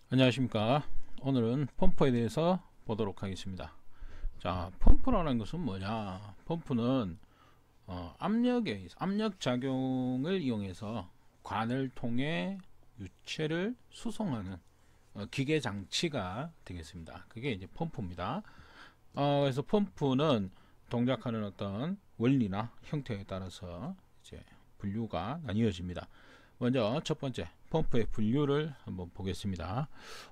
안녕하십니까. 오늘은 펌프에 대해서 보도록 하겠습니다. 자, 펌프라는 것은 뭐냐? 펌프는 압력 작용을 이용해서 관을 통해 유체를 수송하는 기계 장치가 되겠습니다. 그게 이제 펌프입니다. 그래서 펌프는 동작하는 어떤 원리나 형태에 따라서 이제 분류가 나뉘어집니다. 먼저 첫 번째 펌프의 분류를 한번 보겠습니다.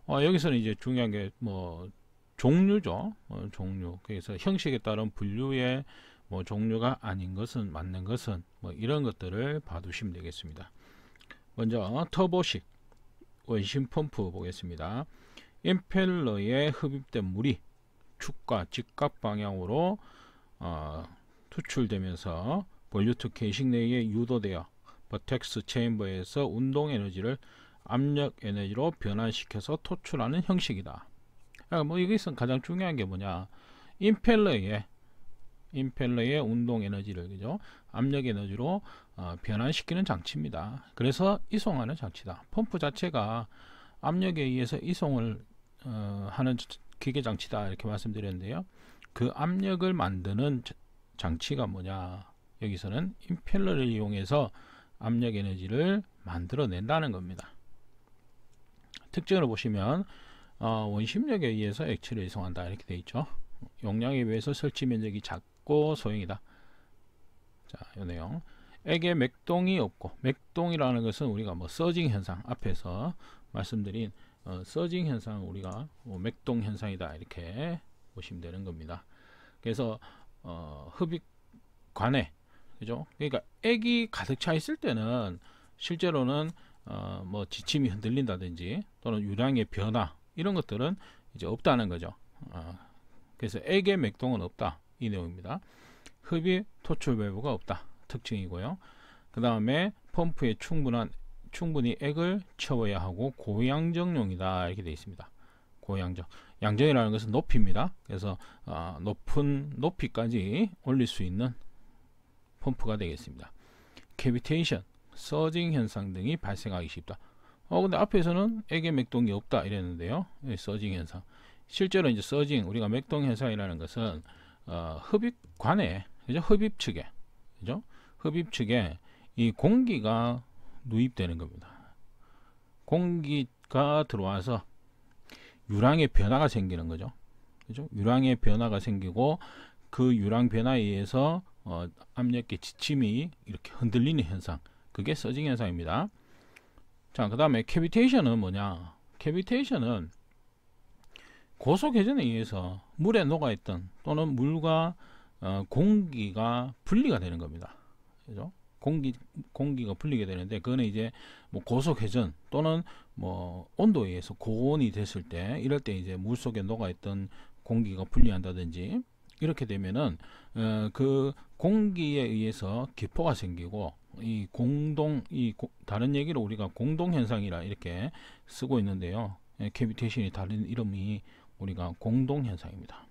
여기서는 이제 중요한 게 뭐 종류죠. 종류. 그래서 형식에 따른 분류의 뭐 종류가 아닌 것은 맞는 것은 뭐 이런 것들을 봐두시면 되겠습니다. 먼저 터보식 원심 펌프 보겠습니다. 임펠러에 흡입된 물이 축과 직각 방향으로 투출되면서 볼유트 게이식 내에 유도되어 버텍스 체인버에서 운동 에너지를 압력 에너지로 변환시켜서 토출하는 형식이다. 뭐 이것은 가장 중요한 게 뭐냐? 임펠러의 운동 에너지를 그죠? 압력 에너지로 변환시키는 장치입니다. 그래서 이송하는 장치다. 펌프 자체가 압력에 의해서 이송을 하는 기계 장치다 이렇게 말씀드렸는데요. 그 압력을 만드는 장치가 뭐냐? 여기서는 임펠러를 이용해서 압력 에너지를 만들어낸다는 겁니다. 특징을 보시면 원심력에 의해서 액체를 이송한다 이렇게 되어 있죠. 용량에 비해서 설치 면적이 작고 소형이다. 자, 이 내용. 액에 맥동이 없고, 맥동이라는 것은 우리가 뭐 서징 현상 앞에서 말씀드린 서징 현상을 우리가 맥동 현상이다 이렇게 보시면 되는 겁니다. 그래서 흡입관에 그죠? 그러니까 액이 가득 차 있을 때는 실제로는 뭐 지침이 흔들린다든지 또는 유량의 변화 이런 것들은 이제 없다는 거죠. 그래서 액의 맥동은 없다 이 내용입니다. 흡입 토출 밸브가 없다 특징이고요. 그 다음에 펌프에 충분히 액을 채워야 하고 고양정용이다 이렇게 되어 있습니다. 고양정, 양정이라는 것은 높이입니다. 그래서 높은 높이까지 올릴 수 있는 펌프가 되겠습니다. 캐비테이션, 서징 현상 등이 발생하기 쉽다. 근데 앞에서는 액의 맥동이 없다 이랬는데요. 서징 현상. 실제로 이제 서징, 우리가 맥동 현상이라는 것은 흡입관에, 그죠? 흡입 측에, 그죠? 흡입 측에 이 공기가 누입되는 겁니다. 공기가 들어와서 유량의 변화가 생기는 거죠. 그죠? 유량의 변화가 생기고 그 유량 변화에 의해서 압력계 지침이 이렇게 흔들리는 현상, 그게 서징 현상입니다. 자, 그 다음에 캐비테이션은 뭐냐? 캐비테이션은 고속 회전에 의해서 물에 녹아있던 또는 물과 공기가 분리가 되는 겁니다. 그죠? 공기가 분리게 되는데 그거는 이제 뭐 고속 회전 또는 뭐 온도에 의해서 고온이 됐을 때 이럴 때 이제 물 속에 녹아있던 공기가 분리한다든지 이렇게 되면은 그 공기에 의해서 기포가 생기고 다른 얘기로 우리가 공동 현상이라 이렇게 쓰고 있는데요. 캐비테이션이 다른 이름이 우리가 공동 현상입니다.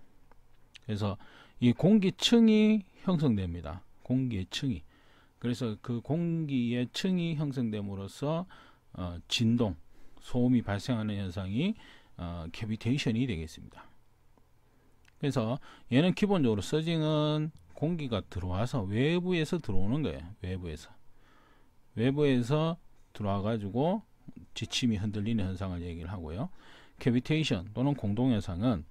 그래서 이 공기층이 형성됩니다. 공기의 층이. 그래서 그 공기의 층이 형성됨으로써 진동, 소음이 발생하는 현상이 캐비테이션이 되겠습니다. 그래서 얘는 기본적으로 서징은 공기가 들어와서 외부에서 들어오는 거예요. 외부에서 들어와 가지고 지침이 흔들리는 현상을 얘기를 하고요. 캐비테이션 또는 공동현상은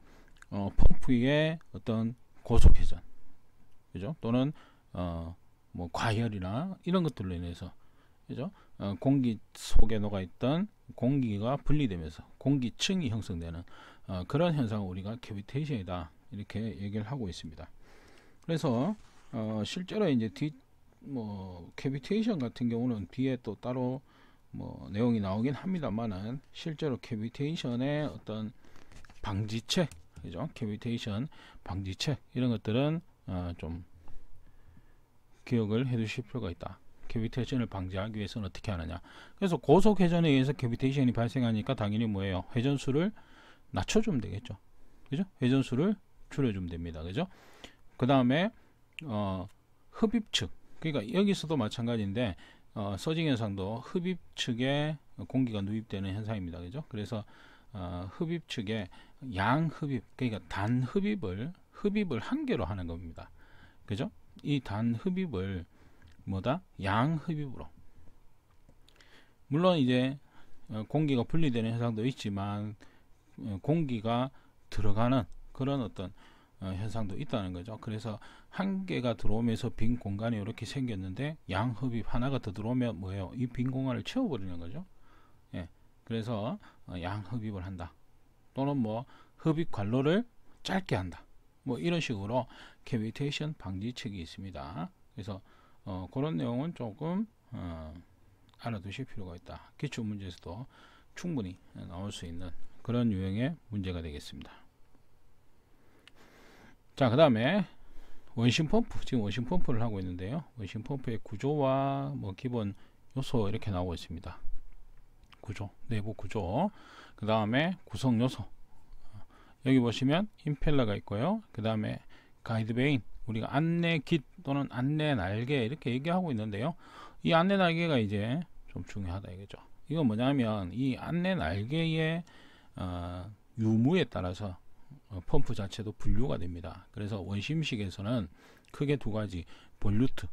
펌프의 어떤 고속회전, 그죠? 또는 뭐 과열이나 이런 것들로 인해서, 그죠? 공기 속에 녹아있던 공기가 분리되면서 공기층이 형성되는 그런 현상을 우리가 캐비테이션이다 이렇게 얘기를 하고 있습니다. 그래서 실제로 이제 캐비테이션 같은 경우는 뒤에 또 따로 뭐 내용이 나오긴 합니다만은 실제로 캐비테이션의 어떤 방지책, 그죠? 캐비테이션 방지책 이런 것들은 좀 기억을 해 두실 필요가 있다. 캐비테이션을 방지하기 위해서는 어떻게 하느냐. 그래서 고속 회전에 의해서 캐비테이션이 발생하니까 당연히 뭐예요? 회전수를 낮춰주면 되겠죠. 그죠? 회전수를 줄여주면 됩니다. 그죠? 그 다음에 흡입측, 그러니까 여기서도 마찬가지인데 서징 현상도 흡입 측에 공기가 누입되는 현상입니다. 그죠? 그래서 흡입 측에 양흡입, 그러니까 흡입을 한 개로 하는 겁니다. 그죠? 이 단흡입을 뭐다? 양흡입으로. 물론 이제 공기가 분리되는 현상도 있지만 공기가 들어가는 그런 어떤 현상도 있다는 거죠. 그래서 한 개가 들어오면서 빈 공간이 이렇게 생겼는데 양흡입 하나가 더 들어오면 뭐예요? 이 빈 공간을 채워버리는 거죠. 예, 그래서 양흡입을 한다. 또는 뭐 흡입 관로를 짧게 한다. 뭐 이런 식으로 캐비테이션 방지책이 있습니다. 그래서 그런 내용은 조금 알아두실 필요가 있다. 기출 문제에서도 충분히 나올 수 있는 그런 유형의 문제가 되겠습니다. 자, 그 다음에 원심 펌프, 지금 원심 펌프를 하고 있는데요. 원심 펌프의 구조와 뭐 기본 요소 이렇게 나오고 있습니다. 구조, 내부 구조, 그 다음에 구성 요소. 여기 보시면 임펠러가 있고요. 그 다음에 가이드베인, 우리가 안내 깃 또는 안내 날개 이렇게 얘기하고 있는데요. 이 안내 날개가 이제 좀 중요하다 이거죠. 이건 뭐냐면 이 안내 날개의 유무에 따라서 펌프 자체도 분류가 됩니다. 그래서 원심식에서는 크게 두 가지, 볼루트,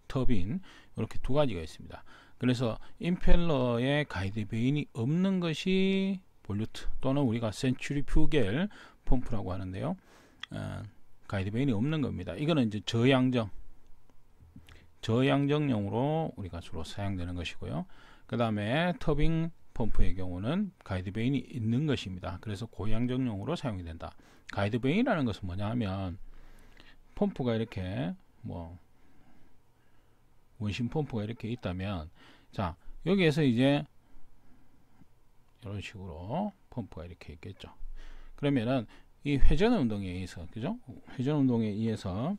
터빈 이렇게 두 가지가 있습니다. 그래서 임펠러에 가이드베인이 없는 것이 볼루트 또는 우리가 센츄리퓨겔 펌프라고 하는데요. 가이드베인이 없는 겁니다. 이거는 이제 저양정용으로 우리가 주로 사용되는 것이고요. 그 다음에 터빈 펌프의 경우는 가이드베인이 있는 것입니다. 그래서 고양정용으로 사용이 된다. 가이드베인이라는 것은 뭐냐 하면 펌프가 이렇게 뭐 원심 펌프가 이렇게 있다면, 자, 여기에서 이제 이런 식으로 펌프가 이렇게 있겠죠. 그러면은 이 회전 운동에 의해서, 그죠? 회전 운동에 의해서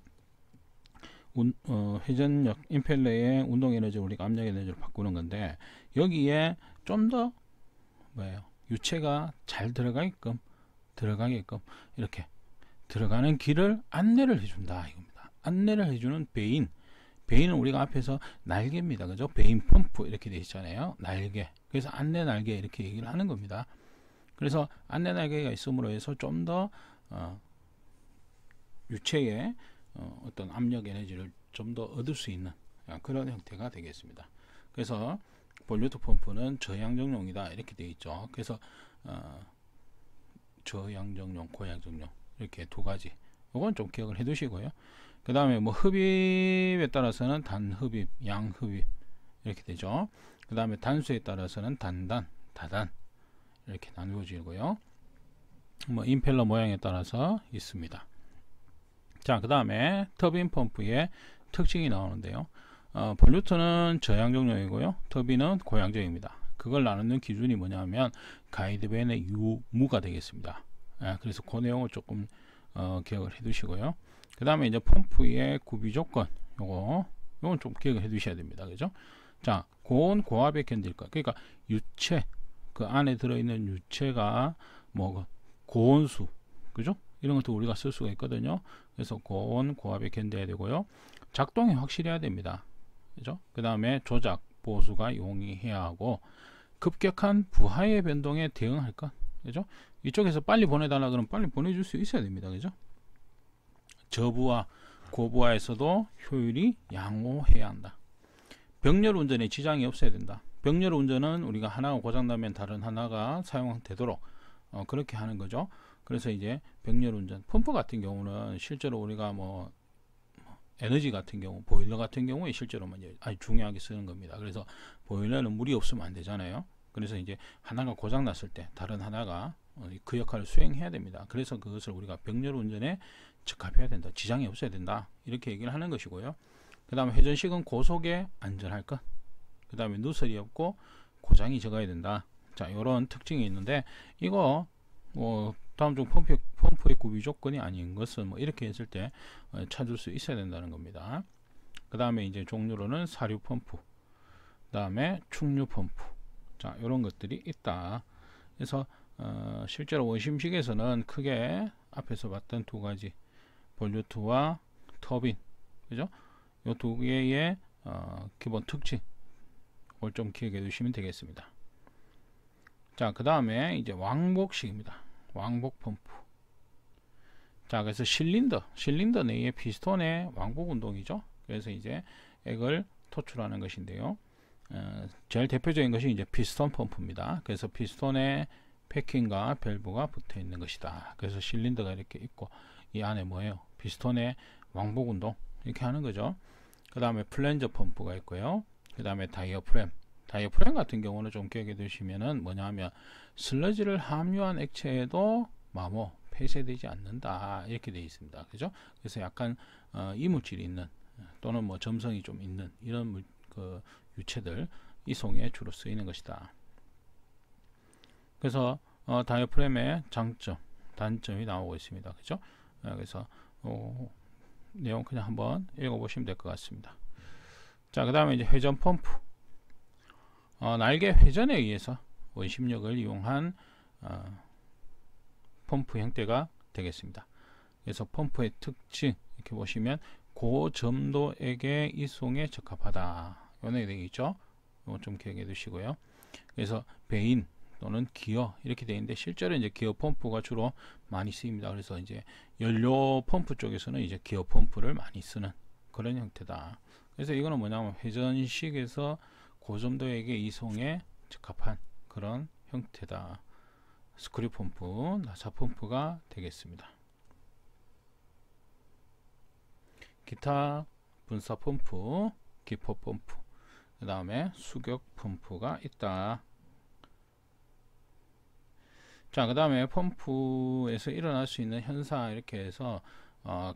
회전력 임펠러의 운동 에너지를 우리가 압력 에너지로 바꾸는 건데, 여기에 좀 더 뭐예요? 유체가 잘 들어가게끔 이렇게 들어가는 길을 안내를 해준다 이겁니다. 안내를 해주는 베인은 우리가 앞에서 날개입니다. 그죠? 베인 펌프 이렇게 되어 있잖아요. 날개. 그래서 안내 날개 이렇게 얘기를 하는 겁니다. 그래서 안내 날개가 있음으로 해서 좀 더 유체의 어떤 압력 에너지를 좀 더 얻을 수 있는 그런 형태가 되겠습니다. 그래서 볼루트 펌프는 저양정용이다 이렇게 되어 있죠. 그래서 저양정용, 고양정용 이렇게 두 가지. 이건 좀 기억을 해 두시고요. 그 다음에 뭐 흡입에 따라서는 단흡입, 양흡입 이렇게 되죠. 그 다음에 단수에 따라서는 단단, 다단 이렇게 나누어지고요. 뭐 임펠러 모양에 따라서 있습니다. 자, 그 다음에 터빈 펌프의 특징이 나오는데요. 볼루트는 저양정용이고요. 터빈은 고양정입니다. 그걸 나누는 기준이 뭐냐면 가이드벤의 유무가 되겠습니다. 그래서 그 내용을 조금 기억을 해 두시고요. 그 다음에 이제 펌프의 구비 조건, 요건 좀 기억을 해 두셔야 됩니다. 그죠? 자, 고온 고압에 견딜 것. 그러니까 유체, 그 안에 들어있는 유체가 뭐 고온수, 그죠? 이런 것도 우리가 쓸 수가 있거든요. 그래서 고온 고압에 견뎌야 되고요. 작동이 확실해야 됩니다. 그죠? 그 다음에 조작, 보수가 용이해야 하고, 급격한 부하의 변동에 대응할 것. 그죠? 이쪽에서 빨리 보내달라 그러면 빨리 보내줄 수 있어야 됩니다. 그죠? 저부하, 고부하에서도 효율이 양호해야 한다. 병렬 운전에 지장이 없어야 된다. 병렬 운전은 우리가 하나가 고장나면 다른 하나가 사용되도록 그렇게 하는 거죠. 그래서 이제 병렬 운전, 펌프 같은 경우는 실제로 우리가 뭐 에너지 같은 경우, 보일러 같은 경우에 실제로 아주 중요하게 쓰는 겁니다. 그래서 보일러는 물이 없으면 안 되잖아요. 그래서 이제 하나가 고장 났을 때 다른 하나가 그 역할을 수행해야 됩니다. 그래서 그것을 우리가 병렬 운전에 적합해야 된다. 지장이 없어야 된다. 이렇게 얘기를 하는 것이고요. 그 다음에 회전식은 고속에 안전할 것. 그 다음에 누설이 없고 고장이 적어야 된다. 자, 이런 특징이 있는데, 이거 다음 중 펌프의 구비 조건이 아닌 것은 뭐 이렇게 했을 때 찾을 수 있어야 된다는 겁니다. 그 다음에 이제 종류로는 사류 펌프, 그 다음에 충류 펌프. 자, 이런 것들이 있다. 그래서 실제로 원심식에서는 크게 앞에서 봤던 두 가지, 볼루트와 터빈, 그죠? 이 두 개의 기본 특징, 이걸 좀 기억해 두시면 되겠습니다. 자, 그 다음에 이제 왕복식입니다. 왕복 펌프. 자, 그래서 실린더 내의 피스톤의 왕복 운동이죠. 그래서 이제 액을 토출하는 것인데요. 제일 대표적인 것이 이제 피스톤 펌프입니다. 그래서 피스톤에 패킹과 밸브가 붙어 있는 것이다. 그래서 실린더가 이렇게 있고 이 안에 뭐예요? 피스톤의 왕복 운동 이렇게 하는 거죠. 그 다음에 플랜저 펌프가 있고요. 그 다음에 다이어프램 같은 경우는 좀 기억해 두시면은 뭐냐면 슬러지를 함유한 액체에도 폐쇄되지 않는다 이렇게 되어 있습니다. 그죠? 그래서 약간 이물질이 있는 또는 뭐 점성이 좀 있는 이런 그 유체들 이송에 주로 쓰이는 것이다. 그래서 다이어프램의 장점, 단점이 나오고 있습니다. 그죠? 그래서 내용 그냥 한번 읽어보시면 될 것 같습니다. 자, 그 다음에 이제 회전 펌프. 날개 회전에 의해서 원심력을 이용한 펌프 형태가 되겠습니다. 그래서 펌프의 특징 이렇게 보시면 고점도액의 이송에 적합하다. 이런 되겠죠. 이거 좀 기억해 두시고요. 그래서 배인 또는 기어 이렇게 되어 있는데 실제로 이제 기어 펌프가 주로 많이 쓰입니다. 그래서 이제 연료 펌프 쪽에서는 이제 기어 펌프를 많이 쓰는 그런 형태다. 그래서 이거는 뭐냐면 회전식에서 고점도액의 이송에 적합한 그런 형태다. 스크류 펌프, 나사 펌프가 되겠습니다. 기타 분사 펌프, 기포 펌프, 그 다음에 수격 펌프가 있다. 자, 그 다음에 펌프에서 일어날 수 있는 현상 이렇게 해서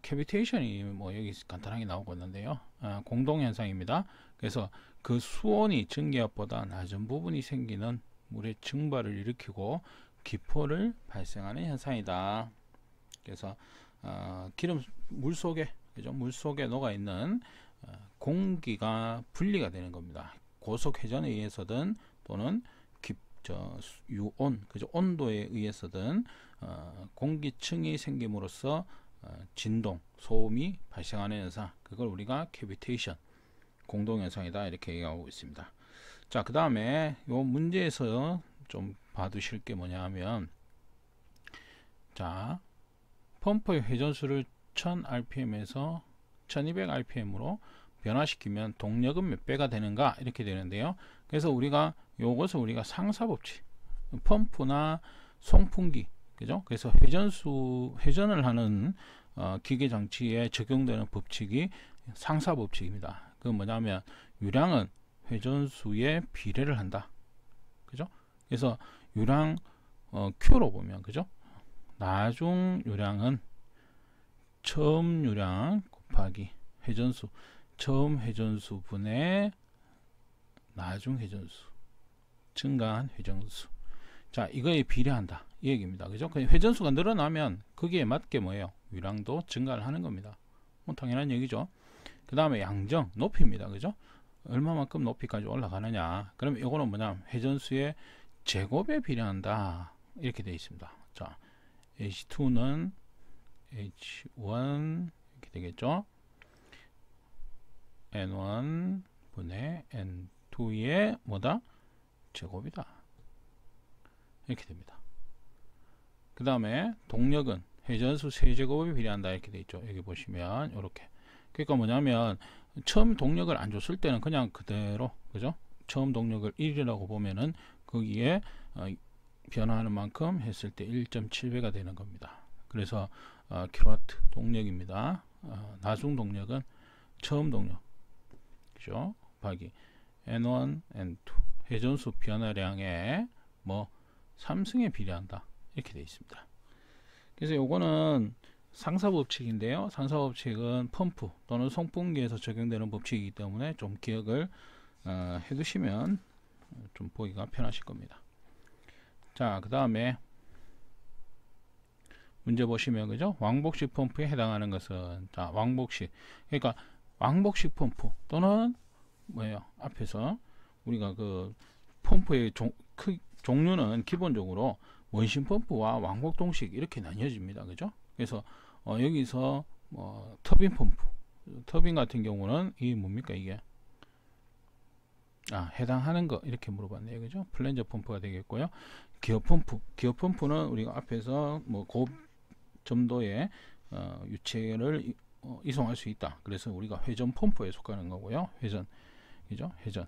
캐비테이션이 뭐 여기 간단하게 나오고 있는데요. 공동 현상입니다. 그래서 그 수온이 증기압보다 낮은 부분이 생기는 물의 증발을 일으키고 기포를 발생하는 현상이다. 그래서 물 속에 녹아 있는 공기가 분리가 되는 겁니다. 고속 회전에 의해서든 또는 유온, 온도에 의해서든 공기층이 생김으로써 진동, 소음이 발생하는 현상, 그걸 우리가 캐비테이션, 공동 현상이다 이렇게 얘기하고 있습니다. 자, 그 다음에 요 문제에서 좀 봐두실 게 뭐냐 하면, 자, 펌프의 회전수를 1000rpm에서 1200rpm으로 변화시키면 동력은 몇 배가 되는가 이렇게 되는데요. 그래서 요것을 우리가 상사법칙, 펌프나 송풍기, 그죠? 그래서 회전을 하는 기계 장치에 적용되는 법칙이 상사법칙입니다. 그 뭐냐면 유량은 회전수에 비례를 한다. 그죠? 그래서 유량 Q로 보면, 그죠? 나중 유량은 처음 유량 곱하기 회전수, 처음 회전수 분의 나중 회전수, 증가한 회전수. 자, 이거에 비례한다 이 얘기입니다. 그죠? 회전수가 늘어나면 거기에 맞게 뭐예요? 유량도 증가를 하는 겁니다. 뭐 당연한 얘기죠. 그 다음에 양정, 높이입니다. 그죠? 얼마만큼 높이까지 올라가느냐. 그럼 이거는 뭐냐? 회전수의 제곱에 비례한다 이렇게 되어 있습니다. 자, H2는 H1 이렇게 되겠죠. N1 분의 N2의 뭐다? 제곱이다. 이렇게 됩니다. 그 다음에 동력은 회전수 세제곱에 비례한다 이렇게 되어 있죠. 여기 보시면 이렇게. 그러니까 뭐냐면 처음 동력을 안 줬을 때는 그냥 그대로, 그죠? 처음 동력을 1이라고 보면은 거기에 변화하는 만큼 했을 때 1.7배가 되는 겁니다. 그래서 킬로와트 동력입니다. 나중 동력은 처음 동력, 그죠? 곱하기 N1, N2 회전수 변화량의 3승에 비례한다 이렇게 되어 있습니다. 그래서 요거는 상사법칙인데요. 상사법칙은 펌프 또는 송풍기에서 적용되는 법칙이기 때문에 좀 기억을 해두시면 좀 보기가 편하실 겁니다. 자, 그 다음에 문제 보시면, 그죠? 왕복식 펌프에 해당하는 것은, 자, 왕복식, 그러니까 왕복식 펌프 또는 뭐예요? 앞에서 우리가 그 펌프의 종류는 기본적으로 원심 펌프와 왕복 동식 이렇게 나뉘어집니다. 그죠? 그래서 여기서 터빈 펌프, 터빈 같은 경우는 이게 뭡니까? 이게 해당하는 거 이렇게 물어봤네요. 그죠? 플랜저 펌프가 되겠고요. 기어 펌프. 기어 펌프는 우리가 앞에서 뭐 고 점도의 유체를 이송할 수 있다. 그래서 우리가 회전 펌프에 속하는 거고요. 회전. 그죠? 회전.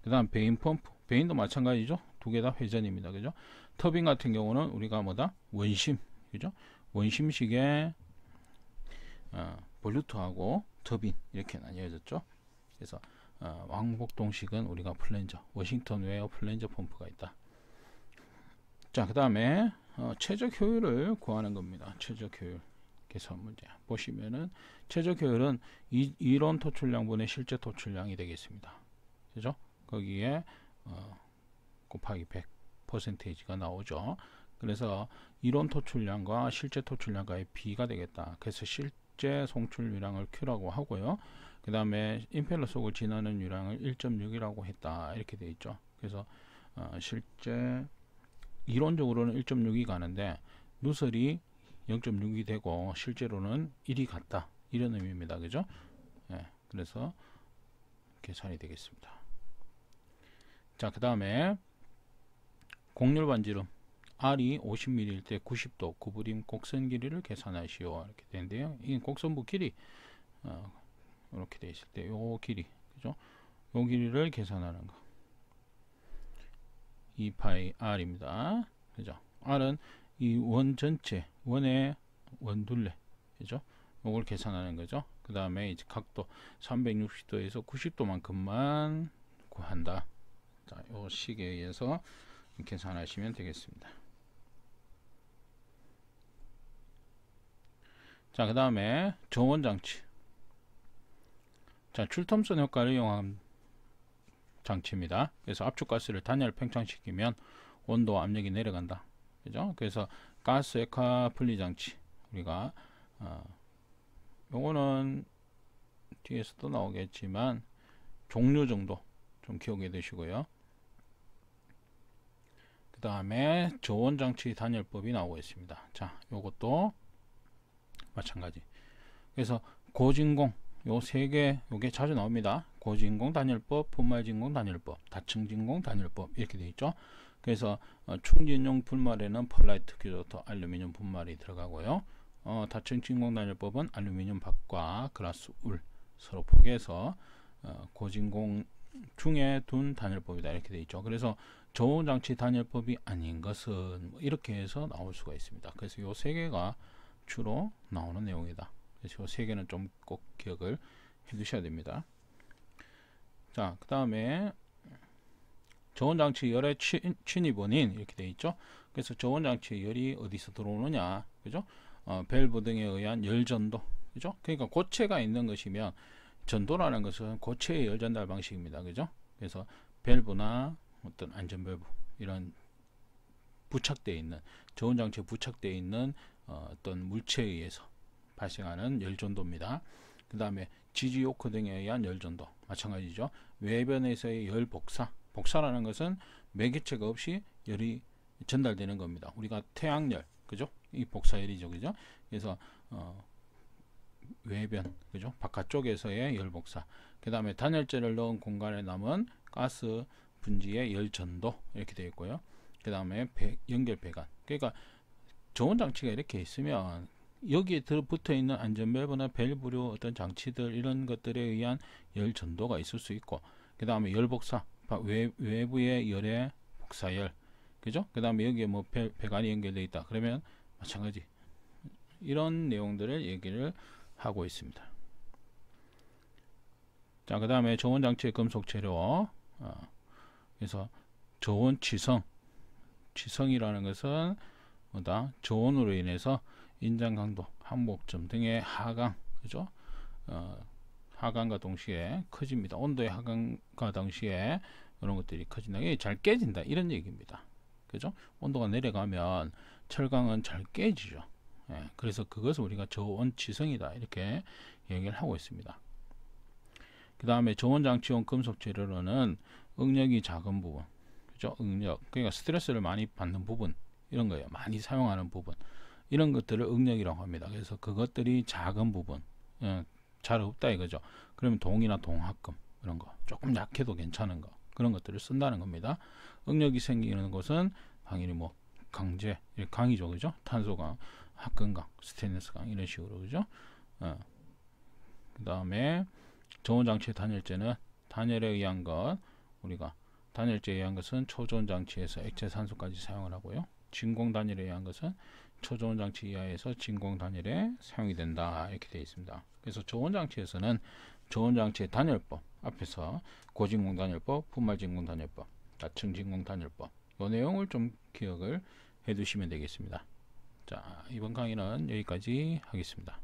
그다음 베인 펌프. 베인도 마찬가지죠. 두 개 다 회전입니다. 그죠? 터빈 같은 경우는 우리가 뭐다? 원심. 그죠? 원심식의 볼루트하고 터빈 이렇게 나뉘어졌죠. 그래서 왕복동식은 우리가 플랜저, 워싱턴 웨어 플랜저 펌프가 있다. 자, 그 다음에 최적 효율을 구하는 겁니다. 최적 효율 계산 문제 보시면은 최적 효율은 이론 토출량분의 실제 토출량이 되겠습니다. 그죠? 거기에 곱하기 100%가 나오죠. 그래서 이론 토출량과 실제 토출량과의 비가 되겠다. 그래서 실제 송출 유량을 Q라고 하고요. 그 다음에 임펠러 속을 지나는 유량을 1.6이라고 했다. 이렇게 되어 있죠. 그래서 실제 이론적으로는 1.6이 가는데 누설이 0.6이 되고 실제로는 1이 같다. 이런 의미입니다. 그죠? 네, 그래서 계산이 되겠습니다. 자, 그 다음에 곡률 반지름 R이 50mm일 때 90도 구부림 곡선 길이를 계산하시오. 이렇게 되는데요. 이 곡선부 길이 이렇게 되어 있을 때 요 길이, 그죠? 요 길이를 계산하는 거. 2파이 R입니다. 그죠? R은 이 원 전체, 원의 원둘레, 그죠? 요걸 계산하는 거죠. 그 다음에 이제 각도 360도에서 90도만큼만 구한다. 자, 요 식에 의해서 계산하시면 되겠습니다. 자, 그 다음에 저온장치. 자, 출톰슨 효과를 이용한 장치입니다. 그래서 압축가스를 단열 팽창시키면 온도와 압력이 내려간다. 그죠? 그래서 가스 액화 분리 장치. 우리가 요거는 뒤에서도 나오겠지만 종류 정도 좀 기억해 두시고요. 그 다음에 저온장치 단열법이 나오고 있습니다. 자, 요것도 마찬가지. 그래서 고진공 요 세 개 요게 자주 나옵니다. 고진공 단열법, 분말진공 단열법, 다층진공 단열법 이렇게 되어 있죠. 그래서 충진용 분말에는 펄라이트, 규조토, 알루미늄 분말이 들어가고요. 다층진공 단열법은 알루미늄 박과 글라스 울 서로 포개해서 고진공 중에 둔 단열법이다 이렇게 되어 있죠. 그래서 저온장치 단열법이 아닌 것은 뭐 이렇게 해서 나올 수가 있습니다. 그래서 요 세 개가 주로 나오는 내용이다. 그래서 요 세 개는 좀 꼭 기억을 해 두셔야 됩니다. 자, 그 다음에 저온장치 열의 침입원인 이렇게 되어 있죠. 그래서 저온장치 열이 어디서 들어오느냐, 그죠? 밸브 등에 의한 열전도, 그죠? 그러니까 고체가 있는 것이면 전도라는 것은 고체의 열 전달 방식입니다. 그죠? 그래서 밸브나 어떤 안전 밸브 이런 부착되어 있는 저온장치에 부착되어 있는 어떤 물체에 의해서 발생하는 열전도입니다. 그 다음에 지지 요크 등에 의한 열전도 마찬가지죠. 외변에서의 열 복사, 복사라는 것은 매개체가 없이 열이 전달되는 겁니다. 우리가 태양열, 그죠? 이 복사열이죠, 그죠? 그래서 외변, 그죠? 바깥쪽에서의 열 복사. 그 다음에 단열재를 넣은 공간에 남은 가스 분지의 열 전도 이렇게 되어 있고요. 그 다음에 연결 배관. 그러니까 저온장치가 이렇게 있으면 여기에 붙어 있는 안전밸브나 밸브류 어떤 장치들 이런 것들에 의한 열 전도가 있을 수 있고, 그 다음에 열 복사, 외부의 열의 복사열, 그죠? 그 다음에 여기에 뭐 배관이 연결되어 있다. 그러면 마찬가지 이런 내용들을 얘기를 하고 있습니다. 자, 그 다음에 저온장치의 금속 재료. 그래서 저온 치성, 치성이라는 것은 뭐다? 저온으로 인해서 인장 강도, 항목점 등의 하강, 그죠? 하강과 동시에 커집니다. 온도의 하강과 동시에 이런 것들이 커진다. 이게 잘 깨진다. 이런 얘기입니다. 그죠? 온도가 내려가면 철강은 잘 깨지죠. 예, 그래서 그것을 우리가 저온 치성이다. 이렇게 얘기를 하고 있습니다. 그 다음에 저온장치용 금속 재료로는 응력이 작은 부분, 그죠? 응력. 그러니까 스트레스를 많이 받는 부분, 이런 거예요. 많이 사용하는 부분. 이런 것들을 응력이라고 합니다. 그래서 그것들이 작은 부분, 잘 없다 이거죠. 그러면 동이나 동합금 이런 거 조금 약해도 괜찮은 거, 그런 것들을 쓴다는 겁니다. 응력이 생기는 곳은 당연히 뭐 강제, 강이죠, 그죠? 탄소강, 합금강, 스테인리스강 이런 식으로, 그죠? 그 다음에 저온장치의 단열재는 단열에 의한 것, 우리가 단열재에 의한 것은 초저온 장치에서 액체 산소까지 사용을 하고요. 진공 단열에 의한 것은 초저온 장치 이하에서 진공 단열에 사용이 된다, 이렇게 되어 있습니다. 그래서 저온 장치에서는 저온 장치의 단열법, 앞에서 고진공 단열법, 분말 진공 단열법, 다층 진공 단열법, 이 내용을 좀 기억을 해 두시면 되겠습니다. 자, 이번 강의는 여기까지 하겠습니다.